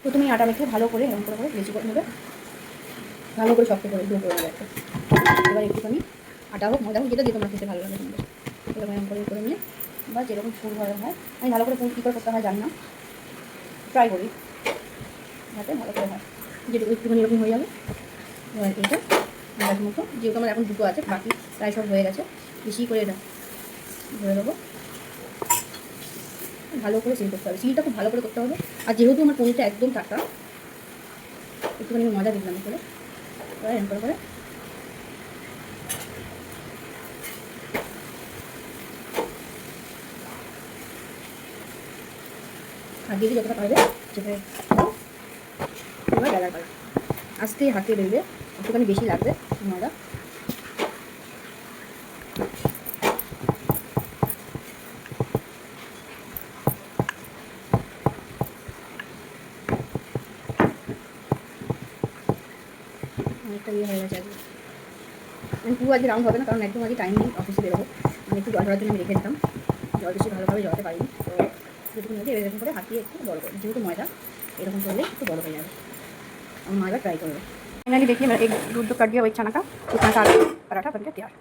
প্রথমে আটা মেখে ভালো করে এরকম করে বেশি করে নেবে, ভালো করে শক্ত করে ডো করে নেবে একটা। এবার একটুখানি আটা হোক ময়দা হোক যেটা দিয়ে তোমরা খেতে ভালো লাগে তোমাদের, এরকম এরকম করে নিয়ে বা যেরকম ফুল ভালো হয়, আমি ভালো করে ফুল কী করে করতে হয় জানি না, ট্রাই করি যাতে ভালো করে হয়। যেটুকু একটুখানি এরকম হয়ে যাবে। এবার এইটা আন্দাজ মতো, যেহেতু আমার এখন দুটো আছে বাকি প্রায় সব হয়ে গেছে, বেশি করে এটা ধরে দেবো। ভালো করে সিল করতে হবে, সিলটা খুব ভালো করে করতে হবে। আর যেহেতু আমার পনিরটা একদম টাটকা, একটুখানি মজা দিলাম করে এরকম করে হাত দিয়ে যতটা পারবে চেপে দাও। এবার বেলার পালা, আস্তে হাতে বেরবে, একটুখানি বেশি লাগবে ময়দা। অনেকটা ইয়ে হয়ে গেছে আজকে, আমি পুরো আজকে রাউন্ড হবে না কারণ একদম আজকে টাইম নেই, অফিসে বেরোবো। আমি একটু জল ধরার জন্য আমি রেখে দিতাম, জল বেশি ভালোভাবে জড়াতে পারিনি, তো যেটুকু মধ্যে এরকম করে হাত দিয়ে একটু বড় করে, যেহেতু ময়দা এরকম করলে একটু বড় হয়ে যাবে। আমি ময়দা ট্রাই করবো। ফাইনালি দেখি एक दूध कर दिया वही चना का, तो चना का पराठा बनकर तैयार।